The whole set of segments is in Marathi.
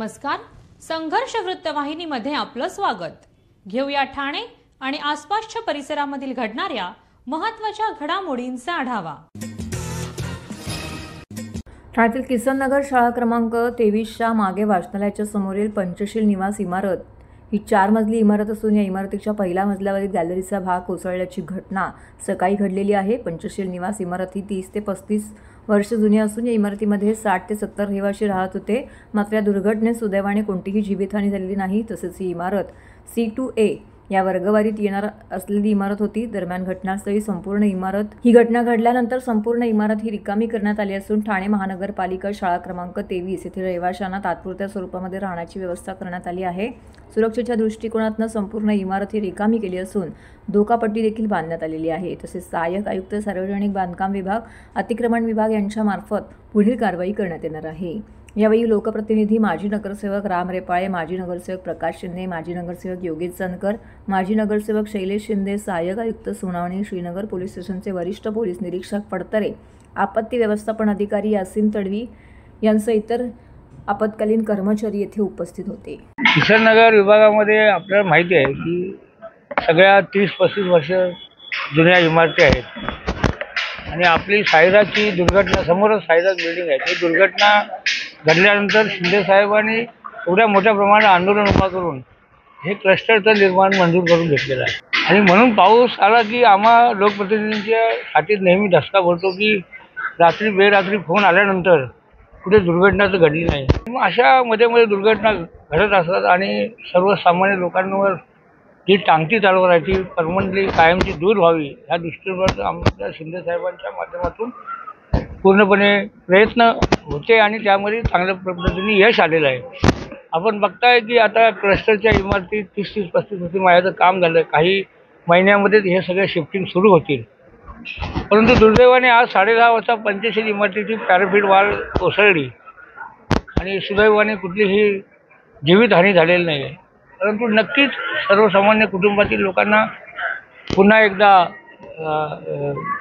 नमस्कार, संघर्ष वृत्तवाहिनीमध्ये आपलं स्वागत। घेऊया ठाणे आणि आसपासच्या परिसरामधील घडणाऱ्या महत्त्वाच्या घडामोडींचा आढावा। ठाण्यातील किसन नगर शाळा क्रमांक 23च्या मागे वाचनालयाच्या समोरील पंचशील निवास इमारत ही 4 मजली इमारत असून या इमारतीच्या पहिल्या मजल्यावरील गॅलरीचा भाग कोसळल्याची घटना सकाळी घडलेली आहे। पंचशील निवास इमारत ही 30 ते 35 वर्ष जुनी असून या इमारतीमध्ये 60 ते 70 रहिवासी राहत होते। मात्र या दुर्घटनेत सुदैवाने कोणतीही जीवितहानी झालेली नाही। तसेच ही इमारत C2A या वर्गवारीत येणार असलेली इमारत होती। दरम्यान घटनास्थळी ही घटना घडल्यानंतर संपूर्ण इमारत ही रिकामी करण्यात आली असून ठाणे महानगरपालिका शाळा क्रमांक 23 येथील रहिवाशांना तात्पुरत्या स्वरूपामध्ये राहण्याची व्यवस्था करण्यात आली आहे। सुरक्षेच्या दृष्टिकोनातून संपूर्ण इमारत ही रिकामी केली असून धोकापट्टी देखील बांधण्यात आलेली आहे। तसेच सहाय्यक आयुक्त सार्वजनिक बांधकाम विभाग, अतिक्रमण विभाग यांच्या मार्फत पुढील कारवाई करण्यात येणार आहे। यावेळी लोकप्रतिनिधी माजी नगरसेवक राम रेपाळे, माजी नगरसेवक प्रकाश शिंदे, माजी नगरसेवक योगेश चंदकर, माजी नगरसेवक शैलेश शिंदे, सहाय्यक आयुक्त सुनावणी, श्रीनगर पोलीस स्टेशनचे वरिष्ठ पोलीस निरीक्षक पडतरे, आपत्ती व्यवस्थापन अधिकारी यासीन तडवी यांसह इतर आपत्कालीन कर्मचारी येथे उपस्थित होते। किसन नगर विभागामध्ये आपल्याला माहिती आहे की सगळ्या 30-35 वर्ष जुन्या इमारती आहेत आणि आपली साईराची दुर्घटना, समोरच साईराज बिल्डिंग आहे, ती दुर्घटना घडल्यानंतर शिंदे साहेबांनी एवढ्या मोठ्या प्रमाणात आंदोलन उभा करून हे क्लस्टरचं निर्माण मंजूर करून घेतलेलं आहे। आणि म्हणून पाऊस आला की आम्हा लोकप्रतिनिधींच्या हातीत नेहमी धसका पडतो की रात्री बेरात्री फोन आल्यानंतर कुठे दुर्घटना तर घडली नाही। मग अशा मध्ये दुर्घटना घडत असतात आणि सर्वसामान्य लोकांवर जी टांगती चालवण्याची परमनंटली कायमची दूर व्हावी ह्या दृष्टीवर आमच्या शिंदे साहेबांच्या माध्यमातून पूर्णपणे प्रयत्न होते आणि त्यामध्ये चांगल्या पद्धतीने यश आलेलं आहे। आपण बघताय की आता क्लस्टरच्या इमारती 30-35 वर्षी माझ्याचं काम झालं, काही महिन्यामध्ये हे सगळे शिफ्टिंग सुरू होतील। परंतु दुर्दैवाने आज 10:30 वाजता पंचशील इमारतीची पॅराफिट वाल कोसळली आणि सुदैवाने कुठलीही जीवितहानी झालेली नाही आहे। परंतु नक्कीच सर्वसामान्य कुटुंबातील लोकांना पुन्हा एकदा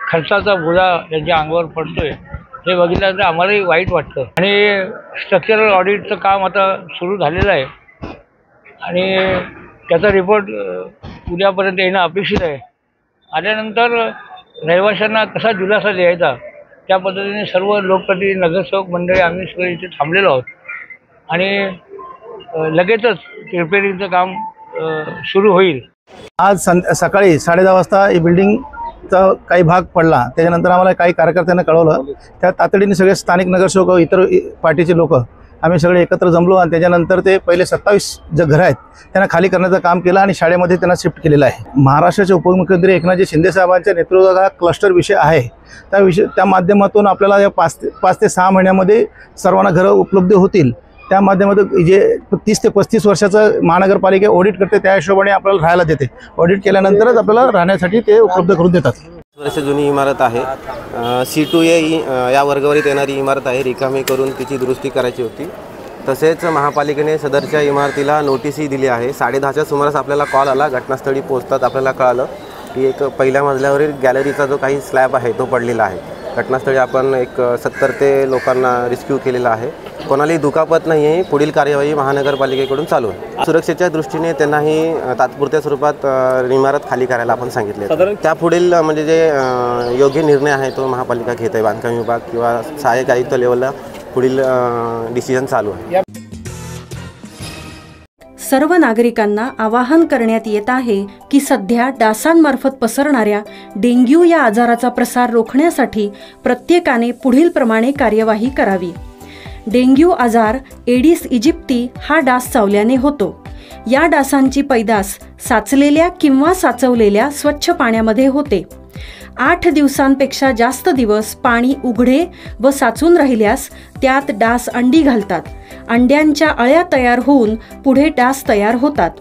खर्चाचा बोजा त्यांच्या अंगावर पडतोय हे बघितल्यानंतर आम्हालाही वाईट वाटतं। आणि स्ट्रक्चरल ऑडिटचं काम आता सुरू झालेलं आहे आणि त्याचा रिपोर्ट उद्यापर्यंत येणं अपेक्षित आहे। आल्यानंतर रहिवाशांना कसा दिलासा द्यायचा त्या पद्धतीने सर्व लोकप्रतिनिधी, नगरसेवक मंडळी आम्ही सगळे इथे थांबलेलो आहोत आणि लगेचच रिपेअरिंगचं काम सुरू होईल। आज सकाळी 10:30 वाजता ही बिल्डिंगचा काही भाग पडला। त्याच्यानंतर आम्हाला काही कार्यकर्त्यांना कळवलं, त्या तातडीने सगळे स्थानिक नगरसेवक, इतर पार्टीचे लोक आम्ही सगळे एकत्र जमलो आणि त्याच्यानंतर ते पहिले 27 जे घरं आहेत त्यांना खाली करण्याचं काम केलं आणि शाळेमध्ये त्यांना शिफ्ट केलेलं आहे। महाराष्ट्राचे उपमुख्यमंत्री एकनाथजी शिंदे साहेबांच्या नेतृत्वात क्लस्टर विषय आहे, त्या माध्यमातून आपल्याला या 5 ते 6 महिन्यामध्ये सर्वांना घरं उपलब्ध होतील। त्या माध्यमातून जे 30 ते 35 वर्षाचं महानगरपालिका ऑडिट करते त्या हिशोबाने आपल्याला राहायला देते। ऑडिट केल्यानंतरच आपल्याला राहण्यासाठी ते उपलब्ध करून देतात। वर्ष जुनी इमारत आहे, C2A या वर्गवारीत येणारी इमारत आहे, रिकामी करून तिची दुरुस्ती करायची होती। तसेच महापालिकेने सदरच्या इमारतीला नोटीसही दिली आहे। 10:30च्या सुमारास आपल्याला कॉल आला, घटनास्थळी पोहोचतात आपल्याला कळालं की एक पहिल्या मजल्यावरील गॅलरीचा जो काही स्लॅब आहे तो पडलेला आहे। घटनास्थळी आपण एक 70 ते लोकांना रिस्क्यू केलेला आहे। कोणालाही दुखापत नाही आहे। पुढील कार्यवाही महानगरपालिकेकडून चालू आहे। सुरक्षेच्या दृष्टीने त्यांनाही तात्पुरत्या स्वरूपात इमारत खाली करायला आपण सांगितले। त्या पुढील म्हणजे जे योग्य निर्णय आहे तो महापालिका घेत आहे। बांधकाम विभाग किंवा सहाय्यक आयुक्त लेवलला पुढील डिसिजन चालू आहे। सर्व नागरिकांना आवाहन करण्यात येत आहे की सध्या डासांमार्फत पसरणाऱ्या डेंग्यू या आजाराचा प्रसार रोखण्यासाठी प्रत्येकाने पुढील प्रमाणे कार्यवाही करावी। डेंग्यू आजार एडिस इजिप्ती हा डास चावल्याने होतो। या डासांची पैदास साचलेल्या किंवा साचवलेल्या स्वच्छ पाण्यामध्ये होते। 8 दिवसांपेक्षा जास्त दिवस पाणी उघडे व साचून राहिल्यास त्यात डास अंडी घालतात। अंड्यांच्या अळ्या तयार होऊन पुढे डास तयार होतात।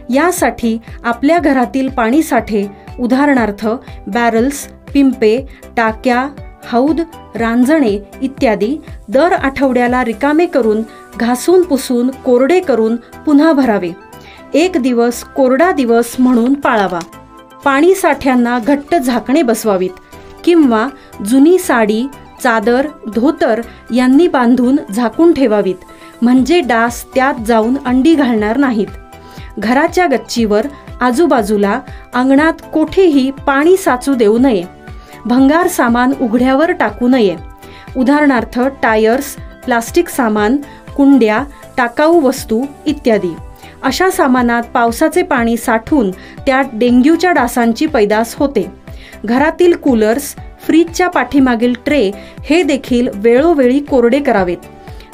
यासाठी आपल्या घरातील पाणी साठे, उदाहरणार्थ बॅरल्स, पिंपे, टाक्या, हौद, रांजणे इत्यादी दर आठवड्याला रिकामे करून घासून पुसून कोरडे करून पुन्हा भरावे। 1 दिवस कोरडा दिवस म्हणून पाळावा। पाणी साठ्यांना घट्ट झाकणे बसवावीत किंवा जुनी साडी, चादर, धोतर यांनी बांधून झाकून ठेवावीत म्हणजे डास त्यात जाऊन अंडी घालणार नाहीत. घराच्या गच्चीवर, आजूबाजूला, अंगणात कोठेही पाणी साचू देऊ नये. भंगार सामान उघड्यावर टाकू नये. उदाहरणार्थ टायर्स, प्लास्टिक सामान, कुंड्या, टाकाऊ वस्तू इत्यादी. अशा सामानात पावसाचे पाणी साठून त्यात डेंग्यूच्या डासांची पैदास होते. घरातील कूलर्स, फ्रीजच्या पाठीमागील ट्रे हे देखील वेळोवेळी कोरडे करावेत.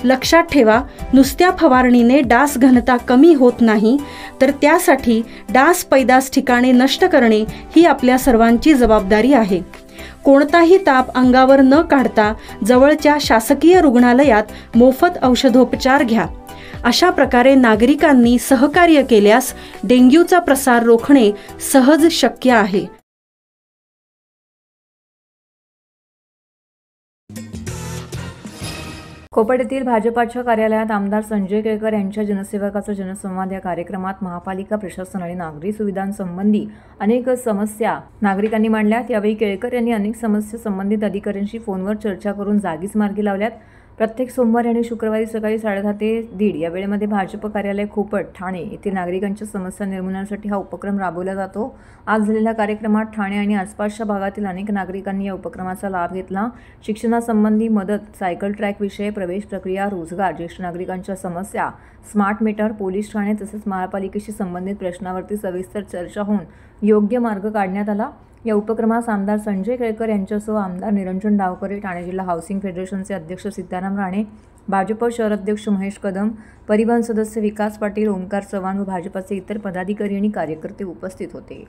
लक्षात ठेवा, नुसत्या फवारणीने डास घनता कमी होत नाही, तर त्यासाठी डास पैदास ठिकाणे नष्ट करणे ही आपल्या सर्वांची जबाबदारी आहे. कोणताही ताप अंगावर न काढता जवळच्या शासकीय रुग्णालयात मोफत औषधोपचार घ्या. अशा प्रकारे नागरिकांनी सहकार्य केल्यास डेंग्यूचा प्रसार रोखणे सहज शक्य आहे. कोपड येथील भाजपाच्या कार्यालयात आमदार संजय केळकर यांच्या जनसेवकाचा जनसंवाद या कार्यक्रमात महापालिका प्रशासन आणि नागरी सुविधांसंबंधी अनेक समस्या नागरिकांनी मांडल्यात. यावेळी केळकर यांनी अनेक समस्या संबंधित अधिकाऱ्यांशी फोनवर चर्चा करून जागीच मार्गी लावल्यात. प्रत्येक सोमवारी आणि शुक्रवारी सकाळी 10:30 ते 1:30 या वेळेमध्ये भाजप कार्यालय खोपट, ठाणे येथे नागरिकांच्या समस्या निर्मूलनासाठी हा उपक्रम राबवला जातो. आज झालेल्या कार्यक्रमात ठाणे आणि आसपासच्या भागातील अनेक नागरिकांनी या उपक्रमाचा लाभ घेतला. शिक्षणासंबंधी मदत, सायकल ट्रॅक विषय, प्रवेश प्रक्रिया, रोजगार, ज्येष्ठ नागरिकांच्या समस्या, स्मार्ट मीटर, पोलीस ठाणे तसेच महापालिकेशी संबंधित प्रश्नावरती सविस्तर चर्चा होऊन योग्य मार्ग काढण्यात आला. या उपक्रमास आमदार संजय केळकर यांच्यासह आमदार निरंजन डावकरे, ठाणे जिल्हा हाऊसिंग फेडरेशनचे अध्यक्ष सीताराम राणे, भाजप शहर अध्यक्ष महेश कदम, परिवहन सदस्य विकास पाटील, ओमकार चव्हाण व भाजपाचे इतर पदाधिकारी आणि कार्यकर्ते उपस्थित होते.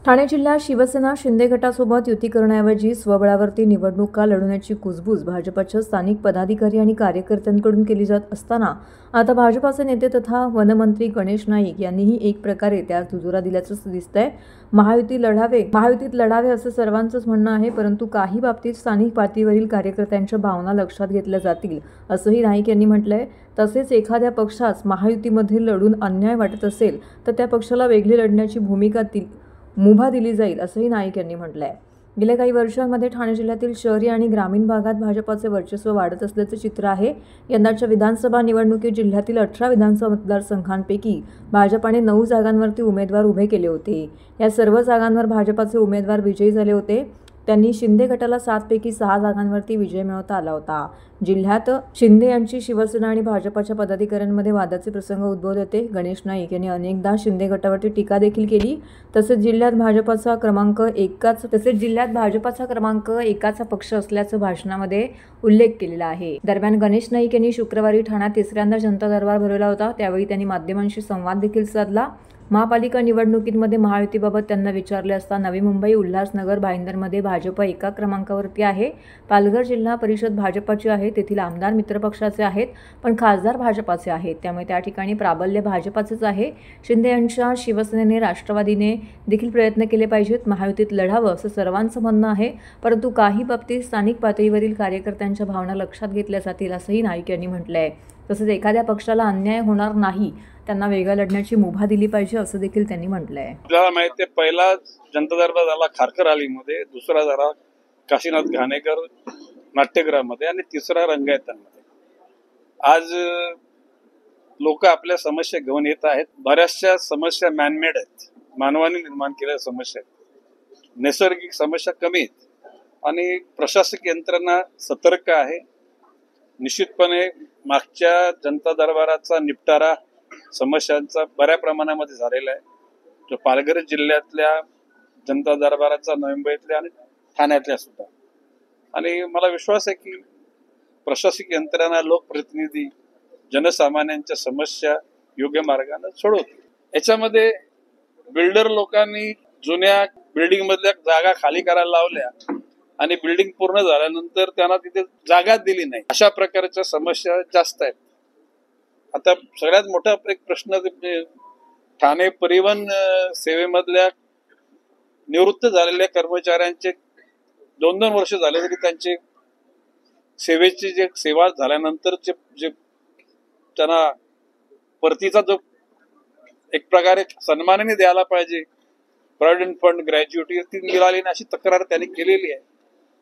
ठाणे जिल्ह्यात शिवसेना शिंदे गटासोबत युती करण्याऐवजी स्वबळावरती निवडणुका लढवण्याची कुजबूज भाजपच्या स्थानिक पदाधिकारी आणि कार्यकर्त्यांकडून केली जात असताना आता भाजपाचे नेते तथा वनमंत्री गणेश नाईक यांनीही एक प्रकारे त्यास दुजोरा दिल्याचं दिसतंय. महायुतीत लढावे असं सर्वांचंच म्हणणं आहे, परंतु काही बाबतीत स्थानिक पातळीवरील कार्यकर्त्यांच्या भावना लक्षात घेतल्या जातील असंही नाईक यांनी म्हटलंय. तसेच एखाद्या पक्षास महायुतीमध्ये लढून अन्याय वाटत असेल तर त्या पक्षाला वेगळी लढण्याची मुभा दिली जाईल असंही नाईक यांनी म्हटलंय. गेल्या काही वर्षांमध्ये ठाणे जिल्ह्यातील शहरी आणि ग्रामीण भागात भाजपाचे वर्चस्व वाढत असल्याचे चित्र आहे. यंदाच्या विधानसभा निवडणुकीत जिल्ह्यातील 18 विधानसभा मतदारसंघांपैकी भाजपाने 9 जागांवरती उमेदवार उभे केले होते. या सर्व जागांवर भाजपाचे उमेदवार विजयी झाले होते. त्यांनी शिंदे गटाला 7 पैकी 6 जागांवरती विजय मिळवता आला होता. जिल्ह्यात शिंदे यांची शिवसेना आणि भाजपाच्या पदाधिकाऱ्यांमध्ये वादाचे प्रसंग उद्भवले होते. गणेश नाईक यांनी अनेकदा शिंदे गटावरती टीका देखील केली. तसेच जिल्ह्यात भाजपाचा क्रमांक एकाचा पक्ष असल्याचं भाषणामध्ये उल्लेख केलेला आहे. दरम्यान गणेश नाईक यांनी शुक्रवारी ठाण्यात तिसऱ्यांदा जनता दरबार भरवला होता. त्यावेळी त्यांनी माध्यमांशी संवाद देखील साधला. महापालिका निवडणुकीमध्ये महायुतीबाबत त्यांना विचारले असता नवी मुंबई, उल्हासनगर, भाईंदरमध्ये भाजप एका क्रमांकावरती आहे. पालघर जिल्हा परिषद भाजपाची आहे. तेथील आमदार मित्रपक्षाचे आहेत, पण खासदार भाजपाचे आहेत. त्यामुळे त्या ठिकाणी प्राबल्य भाजपाचेच आहे. शिंदे यांच्या शिवसेनेने, राष्ट्रवादीने देखील प्रयत्न केले पाहिजेत. महायुतीत लढावं असं सर्वांचं म्हणणं आहे, परंतु काही बाबतीत स्थानिक पातळीवरील कार्यकर्त्यांच्या भावना लक्षात घेतल्या जातील असंही नाईक यांनी म्हटलंय. तसेच एखाद्या पक्षाला अन्याय होणार नाही, त्यांना वेगळा लढण्याची मुभा दिली पाहिजे असं देखील त्यांनी म्हटलंय. आपल्याला माहिती आहे, पहिला जनता दरबार झाला खारकर आलीमध्ये, दुसरा झाला काशीनाथ घाणेकर नाट्यगृहामध्ये आणि तिसरा रंगायतांमध्ये. आज लोक आपल्या समस्या घेऊन येत आहेत. बऱ्याचशा समस्या मॅनमेड आहेत, मानवाने निर्माण केलेल्या समस्या आहेत. नैसर्गिक समस्या कमी आहेत आणि प्रशासकीय यंत्रणा सतर्क आहे. निश्चितपणे मागच्या जनता दरबाराचा निपटारा समस्यांचा बऱ्या प्रमाणामध्ये झालेला आहे. तो पालघर जिल्ह्यातल्या जनता दरबाराचा, नवी मुंबईतल्या आणि ठाण्यातल्या सुद्धा. आणि मला विश्वास आहे की प्रशासकीय यंत्रणा, लोकप्रतिनिधी जनसामान्यांच्या समस्या योग्य मार्गाने सोडवतील. याच्यामध्ये बिल्डर लोकांनी जुन्या बिल्डिंग मधल्या जागा खाली करायला लावल्या आणि बिल्डिंग पूर्ण झाल्यानंतर त्यांना तिथे जागा दिली नाही, अशा प्रकारच्या समस्या जास्त आहेत. आता सगळ्यात मोठा एक प्रश्न ठाणे परिवहन सेवेमधल्या निवृत्त झालेल्या कर्मचाऱ्यांचे 2-2 वर्ष झाले तरी त्यांचे सेवेची जे सेवा झाल्यानंतरचे जे त्यांना परतीचा जो एक प्रकारे सन्मानाने द्यायला पाहिजे, प्रॉव्हिडंट फंड, ग्रॅज्युटी ती मिळाली नाही अशी तक्रार त्यांनी केलेली आहे.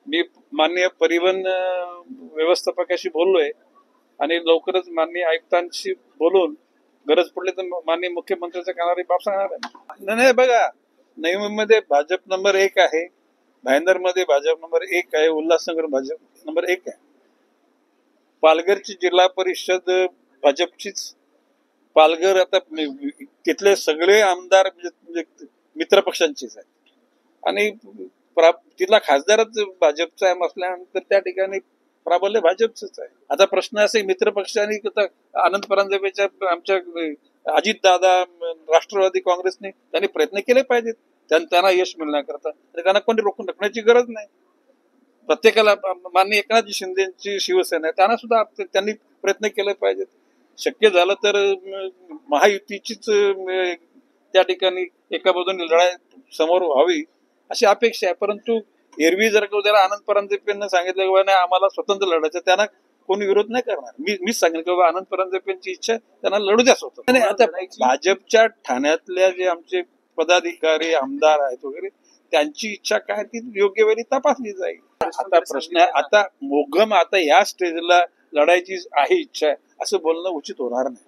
मी माननीय परिवहन व्यवस्थापकाशी बोललोय आणि लवकरच माननीय आयुक्तांशी बोलून गरज पडली तर माननीय मुख्यमंत्र्यांच्या कानावर बाब सांगणार आहे. नाही बघा, नवी मुंबईमध्ये भाजप नंबर 1 आहे, भाईंदरमध्ये भाजप नंबर 1 आहे, उल्हासनगर भाजप नंबर 1 आहे. पालघरची जिल्हा परिषद भाजपचीच. पालघर आता तिथले सगळे आमदार म्हणजे मित्र पक्षांचेच आहेत आणि तिथला खासदारच भाजपचा आहे म्हटल्यानंतर त्या ठिकाणी प्राबल्य भाजपच आहे. आता प्रश्न असे, मित्र पक्षांनी आनंद परांजपेच्या आमच्या अजितदादा राष्ट्रवादी काँग्रेसने त्यांनी प्रयत्न केले पाहिजेत त्यांना यश मिळण्याकरता. त्यांना कोणी रोखून टाकण्याची गरज नाही. प्रत्येकाला माननीय एकनाथ शिंदेची शिवसेना आहे, त्यांना सुद्धा त्यांनी प्रयत्न केले पाहिजेत. शक्य झालं तर महायुतीचीच त्या ठिकाणी एका बाजूने लढाई समोर व्हावी अशी अपेक्षा आहे. परंतु एरवी जर का उद्याला आनंद परांजपेंना सांगितलं की नाही आम्हाला स्वतंत्र लढायचं, त्यांना कोणी विरोध नाही करणार. मीच सांगेन की बाबा आनंद परांजपेंची इच्छा त्यांना लढू द्या स्वतंत्र. नाही, आता भाजपच्या ठाण्यातल्या जे आमचे पदाधिकारी आमदार आहेत वगैरे त्यांची इच्छा काय ती योग्य वेळी तपासली जाईल. आता प्रश्न आहे, आता मोगम आता या स्टेजला लढायची आहे इच्छा आहे असं बोलणं उचित होणार नाही.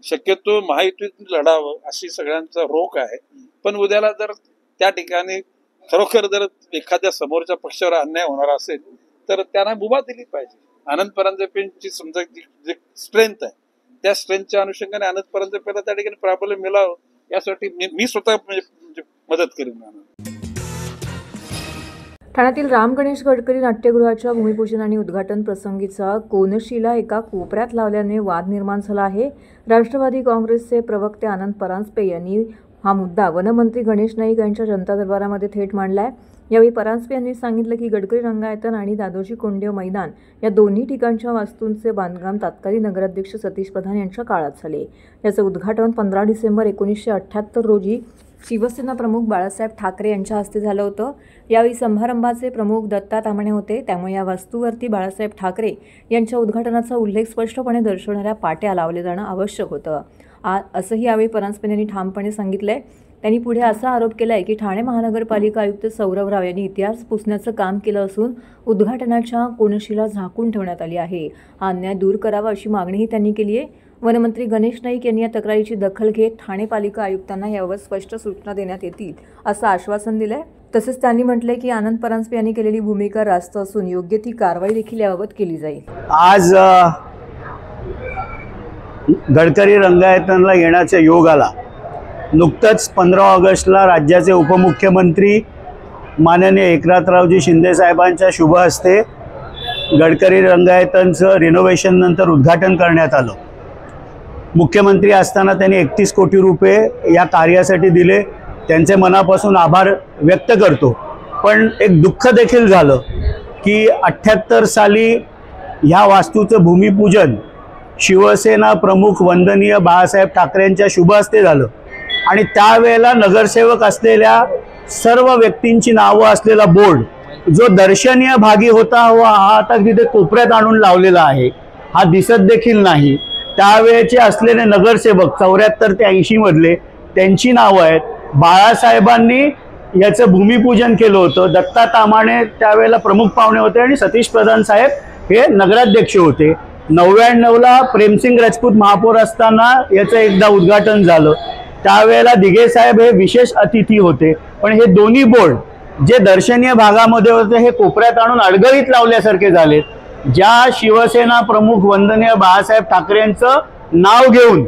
शक्यतो महायुतीत लढावं अशी सगळ्यांचा रोख आहे. पण उद्याला जर त्या ठिकाणी खरोखर जर एखाद्या समोरच्या पक्षावर अन्याय होणार असेल तर त्यांना मुभा दिली पाहिजे. आनंद परांजपेंची समजा जे स्ट्रेंथ आहे त्या स्ट्रेंथच्या अनुषंगाने आनंद परांजपेला त्या ठिकाणी प्राबल्य मिळावं यासाठी मी स्वतः म्हणजे मदत करेन. ठाण्यातील राम गणेश गडकरी नाट्यगृहाच्या भूमिपूजन आणि उद्घाटन प्रसंगीचा कोनशिला एका कोपऱ्यात लावल्याने वाद निर्माण झाला आहे. राष्ट्रवादी काँग्रेसचे प्रवक्ते आनंद परांजपे यांनी हा मुद्दा वनमंत्री गणेश नाईक यांच्या जनता दरबारामध्ये थेट मांडलाय. यावेळी परांजपे यांनी सांगितलं की गडकरी रंगायतन आणि दादोजी कोंडदेव मैदान या दोन्ही ठिकाणच्या वास्तूंचे बांधकाम तत्कालीन नगराध्यक्ष सतीश प्रधान यांच्या काळात झाले. याचं उद्घाटन 15 डिसेंबर 1978 रोजी शिवसेना प्रमुख बाळासाहेब ठाकरे यांच्या हस्ते झालं होतं. यावेळी समारंभाचे प्रमुख दत्ता ताम्हणे होते. त्यामुळे या वास्तूवरती बाळासाहेब ठाकरे यांच्या उद्घाटनाचा उल्लेख स्पष्टपणे दर्शवणाऱ्या पाट्या लावले जाणं आवश्यक होतं असंही यावेळी परांजपे यांनी ठामपणे सांगितलंय. त्यांनी पुढे असा आरोप केलाय की ठाणे महानगरपालिका आयुक्त सौरभ राव यांनी इतिहास पुसण्याचं काम केलं असून उद्घाटनाच्या कोनशिला झाकून ठेवण्यात आली आहे. हा अन्याय दूर करावा अशी मागणीही त्यांनी केली आहे. वनमंत्री गणेश नाईक यांनी या तक्रारीची दखल घेत ठाणे पालिका आयुक्तांना यावर स्पष्ट सूचना देण्यात येतील असं आश्वासन दिलंय. तसेच त्यांनी म्हटलंय की आनंद परांजपे यांनी केलेली भूमिका रास्त असून योग्य ती कारवाई देखील याबाबत केली जाईल. आज गडकरी रंगायतनला येण्याचा योग आला. नुकतंच 15 ऑगस्टला राज्याचे उपमुख्यमंत्री माननीय एकनाथरावजी शिंदे साहेबांच्या शुभ हस्ते गडकरी रंगायतनचं रिनोव्हेशन नंतर उद्घाटन करण्यात आलं. मुख्यमंत्री असताना त्यांनी 31 कोटी रुपये या कार्यासाठी दिले. त्यांचे मनापासून आभार व्यक्त करतो. पण एक दुःख देखील झालं की 78 साली ह्या वास्तूचं भूमिपूजन शिवसेना प्रमुख वंदनीय बाळासाहेब ठाकरेंच्या शुभ हस्ते झालं आणि त्यावेळेला नगरसेवक असलेल्या सर्व व्यक्तींची नावं असलेला बोर्ड जो दर्शनीय भागी होता व हा आता तिथे कोपऱ्यात आणून लावलेला आहे, हा दिसत देखील नाही. त्यावेळेचे असलेले नगरसेवक 74 ते 80 मधले त्यांची नावं आहेत. बाळासाहेबांनी याचं भूमिपूजन केलं होतं. दत्ता ताम्हणे त्यावेळेला प्रमुख पाहुणे होते आणि सतीश प्रधान साहेब हे नगराध्यक्ष होते. 99ला प्रेमसिंग राजपूत महापौर असताना याचं एकदा उद्घाटन झालं. त्यावेळेला दिघे साहेब हे विशेष अतिथी होते. पण हे दोन्ही बोर्ड जे दर्शनीय भागामध्ये होते हे कोपऱ्यात आणून अडगळीत लावल्यासारखे झालेत. ज्या शिवसेना प्रमुख वंदनीय बाळासाहेब ठाकरेंचं नाव घेऊन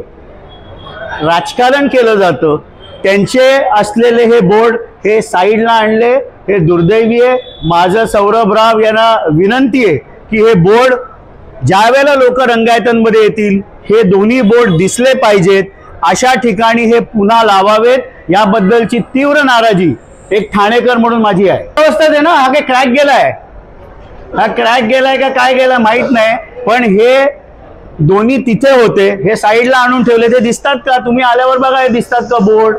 राजकारण केलं जातं त्यांचे असलेले हे बोर्ड हे साईडला आणले. हे दुर्दैवी आहे. माझं सौरभ राव यांना विनंती आहे की हे बोर्ड ज्या वेळेला लोक रंगायतनमध्ये येतील हे दोन्ही बोर्ड दिसले पाहिजेत. अशा ठिकाणी हे पुन्हा लावावेत. याबद्दलची तीव्र नाराजी एक ठाणेकर म्हणून माझी आहे. अवस्था आहे ना, हा काही क्रॅक गेलाय, हा क्रॅक गेलाय का काय गेला माहित नाही. पण हे दोन्ही तिथे होते, हे साईडला आणून ठेवले. ते दिसतात का? तुम्ही आल्यावर बघा हे दिसतात का बोर्ड?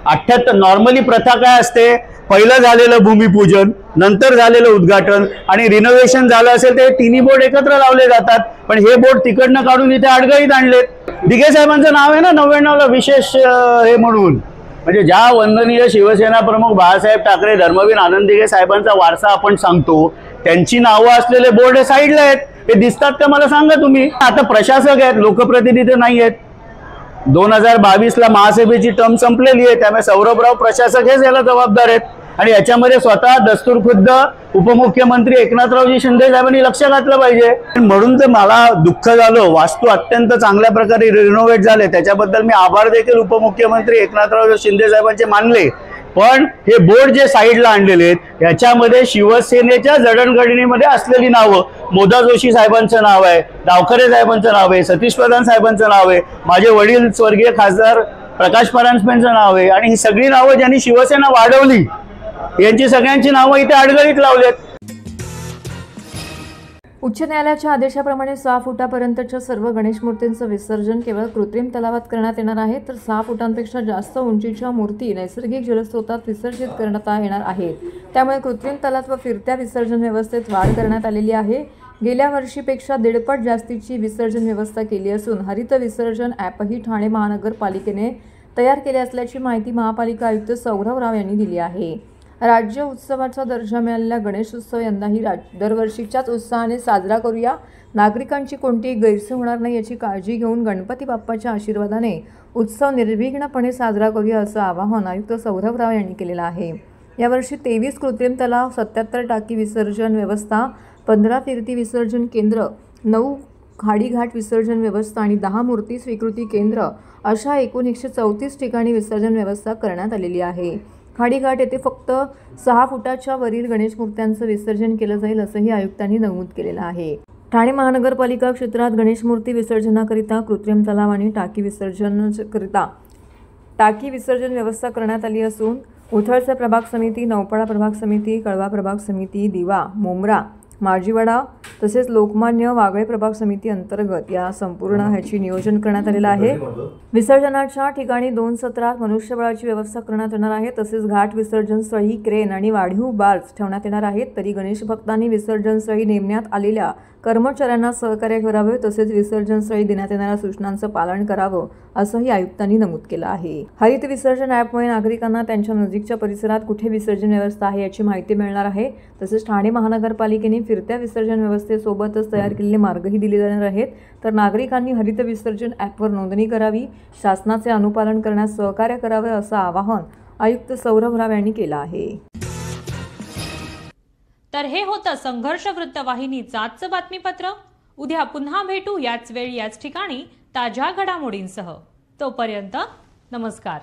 78 नॉर्मली प्रथा काय असते, पहिलं झालेलं भूमिपूजन, नंतर झालेलं उद्घाटन आणि रिनोव्हेशन झालं असेल ते तिन्ही बोर्ड एकत्र लावले जातात. पण हे बोर्ड तिकडनं काढून इथे अडगळीत आणलेत. दिघे साहेबांचं नाव आहे ना 99ला विशेष हे म्हणून, म्हणजे ज्या वंदनीय शिवसेना प्रमुख बाळासाहेब ठाकरे, धर्मवीर आनंदीगे साहेबांचा वारसा आपण सांगतो, त्यांची नावं असलेले बोर्ड हे साईडला आहेत. हे दिसतात का मला सांगा तुम्ही. आता प्रशासक आहेत, लोकप्रतिनिधी नाही आहेत. 2022ला महासभेची टर्म संपलेली आहे, त्यामुळे सौरभराव प्रशासक हेच याला जबाबदार आहेत. आणि याच्यामध्ये स्वतः दस्तूरखुद्द उपमुख्यमंत्री एकनाथरावजी शिंदे साहेबांनी लक्ष घातलं पाहिजे. म्हणून तर मला दुःख झालं. वास्तू अत्यंत चांगल्या प्रकारे रिनोव्हेट झाले, त्याच्याबद्दल मी आभार देखील उपमुख्यमंत्री एकनाथराव शिंदे साहेबांचे मानले. पण हे बोर्ड जे साईडला आणलेले आहेत याच्यामध्ये शिवसेनेच्या जडणघडणीमध्ये असलेली नावं, मोदा जोशी साहेबांचं नाव आहे, डावखरे साहेबांचं नाव आहे, सतीश प्रधान साहेबांचं नाव आहे, माझे वडील स्वर्गीय खासदार प्रकाश परांजपेंचं नाव आहे. आणि ही सगळी नावं ज्यांनी शिवसेना वाढवली यांची सगळ्यांची नावं इथे अडगळीत लावलेत. उच्च न्यायालयाच्या आदेशाप्रमाणे 6 फुटापर्यंतच्या सर्व गणेश मूर्तींचं विसर्जन केवळ कृत्रिम तलावात करण्यात येणार आहे, तर 6 फुटांपेक्षा जास्त उंचीच्या मूर्ती नैसर्गिक जलस्रोतात विसर्जित करण्यात येणार आहेत. त्यामुळे कृत्रिम तलावात व फिरत्या विसर्जन व्यवस्थेत वाढ करण्यात आलेली आहे. गेल्या वर्षीपेक्षा 1.5 पट जास्तीची विसर्जन व्यवस्था केली असून हरित विसर्जन ॲपही ठाणे महानगरपालिकेने तयार केले असल्याची माहिती महापालिका आयुक्त सौरभ राव यांनी दिली आहे. राज्य उत्सवाचा दर्जा मिळालेला गणेश उत्सव यंदाही दरवर्षीच्याच उत्साहाने साजरा करूया. नागरिकांची कोणतीही गैरसोय होणार नाही याची काळजी घेऊन गणपती बाप्पाच्या आशीर्वादाने उत्सव निर्विघ्नपणे साजरा करूया असं आवाहन आयुक्त सौरभ राव यांनी केलेलं आहे. यावर्षी 23 कृत्रिम तलाव, 77 टाकी विसर्जन व्यवस्था, 15 फिरती विसर्जन केंद्र, 9 खाडीघाट विसर्जन व्यवस्था आणि 10 मूर्ती स्वीकृती केंद्र अशा एकूण 134 ठिकाणी विसर्जन व्यवस्था करण्यात आलेली आहे. खाडीघाट येथे फक्त 6 फुटाच्या वरील गणेश मूर्त्यांचं विसर्जन केलं जाईल असंही आयुक्तांनी नमूद केलेलं आहे. ठाणे महानगरपालिका क्षेत्रात गणेश मूर्ती विसर्जनाकरिता कृत्रिम तलाव आणि टाकी विसर्जन व्यवस्था करण्यात आली असून उथळचे प्रभाग समिती, नौपाडा प्रभाग समिती, कळवा प्रभाग समिती, दिवा, मुंब्रा, माजीवाडा तसेच लोकमान्य वागळे प्रभाग समिती अंतर्गत या संपूर्ण ह्याची नियोजन करण्यात आलेलं आहे. विसर्जनाच्या ठिकाणी 2 सत्रात मनुष्यबळाची व्यवस्था करण्यात येणार आहे. तसेच घाट विसर्जन स्थळी क्रेन आणि वाढीव बार्स ठेवण्यात येणार आहेत. तरी गणेश भक्तांनी विसर्जन स्थळी नेमण्यात आलेल्या कर्मचाऱ्यांना सहकार्य करावे तसेच विसर्जन स्थळी देण्यात येणाऱ्या सूचनांचं पालन करावं असंही आयुक्तांनी नमूद केलं आहे. हरित विसर्जन ॲपमुळे नागरिकांना त्यांच्या नजीकच्या परिसरात कुठे विसर्जन व्यवस्था आहे याची माहिती मिळणार आहे. तसेच ठाणे महानगरपालिकेने फिरत्या विसर्जन व्यवस्थेसोबतच तयार केलेले मार्गही दिले जाणार आहेत. तर नागरिकांनी हरित विसर्जन ॲपवर नोंदणी करावी, शासनाचे अनुपालन करण्यास सहकार्य करावे असं आवाहन आयुक्त सौरभ राव यांनी केलं आहे. तर हे होतं संघर्ष वृत्तवाहिनीचं आजचं बातमीपत्र. उद्या पुन्हा भेटू याच वेळी याच ठिकाणी ताज्या घडामोडींसह. तोपर्यंत नमस्कार.